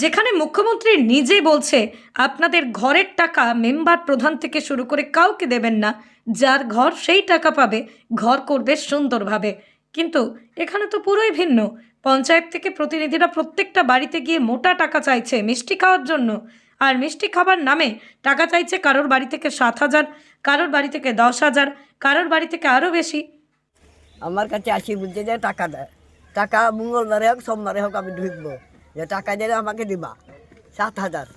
যেখানে মুখ্যমন্ত্রী নিজে বলছে আপনাদের ঘরের টাকা মেম্বার প্রধান থেকে শুরু করে কাউকে দেবেন না, যার ঘর সেই টাকা পাবে, ঘর করবে সুন্দরভাবে। কিন্তু এখানে তো পুরোই ভিন্ন। পঞ্চায়েত থেকে প্রতিনিধিরা প্রত্যেকটা বাড়িতে গিয়ে মোটা টাকা চাইছে মিষ্টি খাওয়ার জন্য, আর মিষ্টি খাবার নামে টাকা চাইছে কারোর বাড়ি থেকে 7,000, কারোর বাড়ি থেকে 10,000, কারোর বাড়ি থেকে আরও বেশি। আমার কাছে আসি বলছে যে টাকা দেয়, টাকা মঙ্গলবারে হোক সোমবারে হোক আমি ঢুকবো, যে টাকা দিলে আমাকে দিবা 7,000।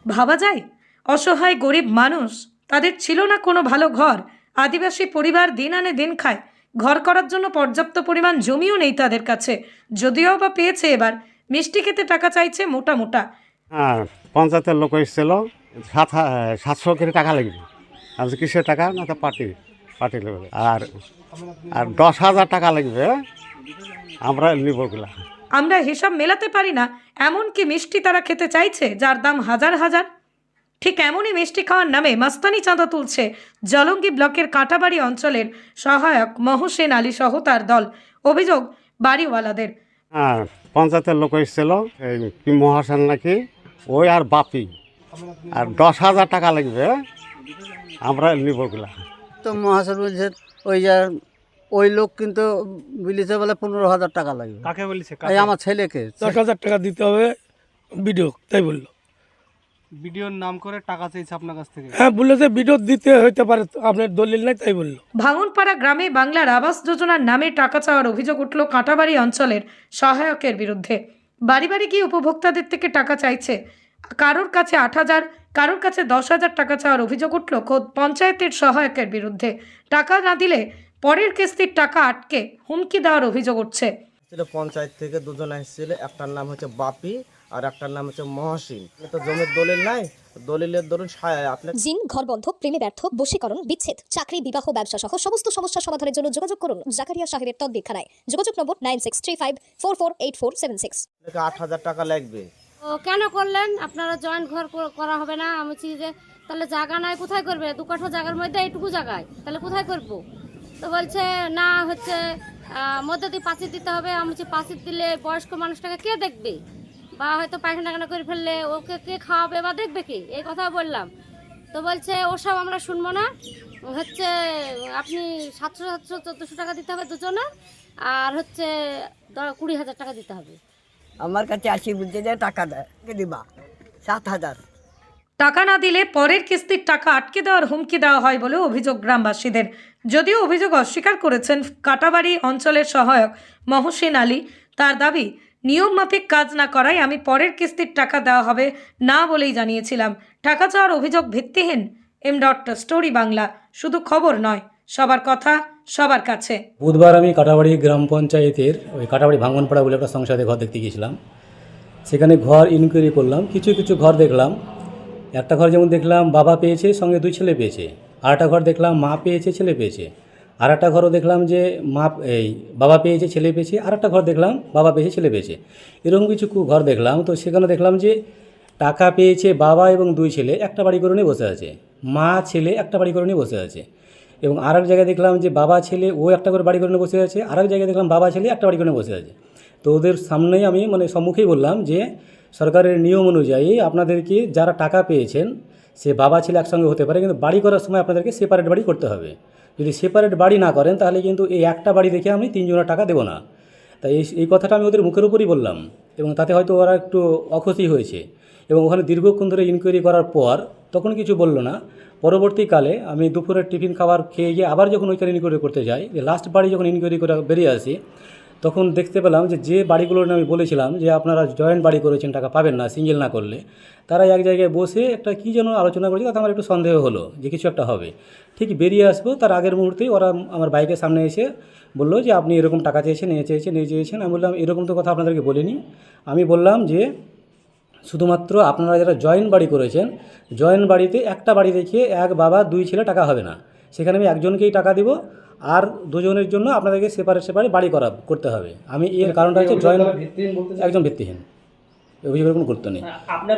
ভাবা যায়, অসহায় গরিব মানুষ, তাদের ছিল না কোনো ভালো ঘর। আদিবাসী পরিবার দিন আনে দিন খায়, ঘর করার জন্য পর্যাপ্ত পরিমাণ জমিও নেই তাদের কাছে, যদিও বা পেয়েছে। এবার মিষ্টি খেতে টাকা চাইছে মোটা মোটা। হ্যাঁ, পঞ্চায়েতের লোক এসেছিল 700 করে টাকা লাগবে। আমি কিসের টাকা না, তো পার্টি লেভেলে। আর 10,000 টাকা লাগবে, আমরা নিব ওগুলা। আমরা হিসাব মেলাতে পারি না, এমনকি মিষ্টি তারা খেতে চাইছে যার দাম হাজার হাজার। ঠিক এমনই মিষ্টি খাওয়ার নামে মাস্তানি চাঁদা তুলছে জলঙ্গি ব্লকের কাঁটাবাড়ি অঞ্চলের সহায়ক মহসেন আলী সহ তার দল। অভিযোগ বাড়িওয়ালাদের। হ্যাঁ, পঞ্চায়েতের লোক এসেছিল, এই কি মহাসেন নাকি, ওই আর বাপি, আর 10,000 টাকা লাগবে, আমরা নিব ওগুলা। তো মহাশয় বলছে ওই লোক কিন্তু বলেছে বলে 15,000 টাকা লাগবে। কাকে বলেছে? এই আমার ছেলেকে 10,000 টাকা দিতে হবে ভিডিও, তাই বললো। ভিডিওর নাম করে টাকা চাইছে আপনার কাছ থেকে? হ্যাঁ, বলেছে ভিডিও দিতে হইতে পারে, আপনার দলিল নাই, তাই বললো। ভাঙনপাড়া গ্রামে বাংলার আবাস যোজনার নামে টাকা চাওয়ার অভিযোগ উঠল কাঁটাবাড়ি অঞ্চলের সহায়কের বিরুদ্ধে। বাড়ি বাড়ি গিয়ে উপভোক্তাদের থেকে টাকা চাইছে, কারোর কাছে 8,000, কারোর কাছে 10,000 টাকা চাওয়ার অভিযোগ উঠল খোদ পঞ্চায়েতের সহায়কের বিরুদ্ধে। টাকা না দিলে পরের কিস্তির টাকা আটকে হুমকি দেওয়ার অভিযোগ উঠছে। পঞ্চায়েত থেকে দুজন এসেছিল, একটার নাম হচ্ছে বাপি আর একটার নাম হচ্ছে মহসিন। তো জমির দলিল নাই, দলিলের দরুন আপনার জিন, ঘরবন্ধ, প্রেমে ব্যর্থ, বশীকরণ, বিচ্ছেদ, চাকরি, বিবাহ, ব্যবসা সহ সমস্ত সমস্যা সমাধানের জন্য যোগাযোগ করুন জাকারিয়া সাহেবের তদবিরখানায়। যোগাযোগ নম্বর 9635448476। 8,000 টাকা লাগবে। ও কেন করলেন? আপনারা জয়েন্ট ঘর করা হবে না? আমি বলছি যে তাহলে জায়গা নাই, কোথায় করবে? 2 কাঠা জায়গার মধ্যে এইটুকু জায়গায়, তাহলে কোথায় করব? তো বলছে না, হচ্ছে মধ্যে দিয়ে পাঁচিল দিতে হবে। আমি বলছি পাঁচিল দিলে বয়স্ক মানুষটাকে কে দেখবে, বা হয়তো পায়খানা করে ফেললে ওকে কে খাওয়াবে বা দেখবে কি, এই কথা বললাম। তো বলছে ওসব আমরা শুনবো না, হচ্ছে আপনি 700-1400 টাকা দিতে হবে দুজনে, আর হচ্ছে 20,000 টাকা দিতে হবে। আমার কাছে আসি বলছে যে টাকা দেয়, দিবা 7,000। টাকা না দিলে পরের কিস্তির টাকা আটকে দেওয়ার হুমকি দেওয়া হয় বলে অভিযোগ গ্রামবাসীদের। যদিও অভিযোগ অস্বীকার করেছেন কাঁটাবাড়ি অঞ্চলের সহায়ক মহসিন আলী। তার দাবি, নিয়ম মাফিক কাজ না করায় আমি পরের কিস্তির টাকা দেওয়া হবে না বলেই জানিয়েছিলাম। টাকা চাওয়ার অভিযোগ ভিত্তিহীন। স্টোরি বাংলা, শুধু খবর নয়, সবার কথা সবার কাছে। বুধবার আমি কাঁটাবাড়ি গ্রাম পঞ্চায়েতের ওই কাঁটাবাড়ি ভাঙনপাড়া বলে একটা সংসদে ঘর দেখতে গিয়েছিলাম। সেখানে ঘর ইনকোয়ারি করলাম, কিছু কিছু ঘর দেখলাম। একটা ঘর যেমন দেখলাম বাবা পেয়েছে, সঙ্গে 2 ছেলে পেয়েছে। আর একটা ঘর দেখলাম মা পেয়েছে, ছেলে পেয়েছে। আর একটা ঘরও দেখলাম যে বাবা পেয়েছে, ছেলে পেয়েছে। আর একটা ঘর দেখলাম বাবা পেয়েছে, ছেলে পেয়েছে। এরকম কিছু ঘর দেখলাম। তো সেখানে দেখলাম যে টাকা পেয়েছে বাবা এবং 2 ছেলে একটা বাড়ি করে নিয়ে বসে আছে, মা ছেলে একটা বাড়ি করে নিয়ে বসে আছে। এবং আর এক জায়গায় দেখলাম যে বাবা ছেলে ও একটা করে বাড়ি করে নিয়ে বসে আছে, আর এক জায়গায় দেখলাম বাবা ছেলে একটা বাড়ি করে নিয়ে বসে আছে। তো ওদের সামনেই আমি সম্মুখেই বললাম যে সরকারের নিয়ম অনুযায়ী আপনাদেরকে যারা টাকা পেয়েছেন সে বাবা ছেলে একসঙ্গে হতে পারে, কিন্তু বাড়ি করার সময় আপনাদেরকে সেপারেট বাড়ি করতে হবে। যদি সেপারেট বাড়ি না করেন তাহলে কিন্তু এই একটা বাড়ি দেখে আমি 3 জনের টাকা দেবো না। তাই এই কথাটা আমি ওদের মুখের উপরই বললাম, এবং তাতে হয়তো ওরা একটু অখুশি হয়েছে। এবং ওখানে দীর্ঘক্ষণ ধরে ইনকোয়ারি করার পর তখন কিছু বললো না। পরবর্তীকালে আমি দুপুরের টিফিন খাবার খেয়ে গিয়ে আবার যখন ওইখানে ইনকোয়ারি করতে যাই, লাস্ট বাড়ি যখন ইনকোয়ারি করে বেরিয়ে আসি, তখন দেখতে পেলাম যে বাড়িগুলোর আমি বলেছিলাম যে আপনারা জয়েন্ট বাড়ি করেছেন, টাকা পাবেন না সিঙ্গেল না করলে, তারা এক জায়গায় বসে একটা কী যেন আলোচনা করেছে। তাতে আমার একটু সন্দেহ হলো যে কিছু একটা হবে। ঠিক বেরিয়ে আসবো তার আগের মুহূর্তেই ওরা আমার বাইকের সামনে এসে বললো যে আপনি এরকম টাকা চেয়েছেন, নিয়ে চেয়েছেন। আমি বললাম এরকম তো কথা আপনাদেরকে বলিনি। আমি বললাম যে শুধুমাত্র আপনারা যারা জয়েন্ট বাড়ি করেছেন, জয়েন্ট বাড়িতে একটা বাড়ি দেখিয়ে এক বাবা 2 ছেলে টাকা হবে না, সেখানে আমি একজনকেই টাকা দিব, আর 2 জনের জন্য আপনাদেরকে সেপারেট বাড়ি করতে হবে। আমি এর কারণটা হচ্ছে জয়েন্ট একজন ভিত্তিহীন, অভিযোগের কোনো গুরুত্ব নেই।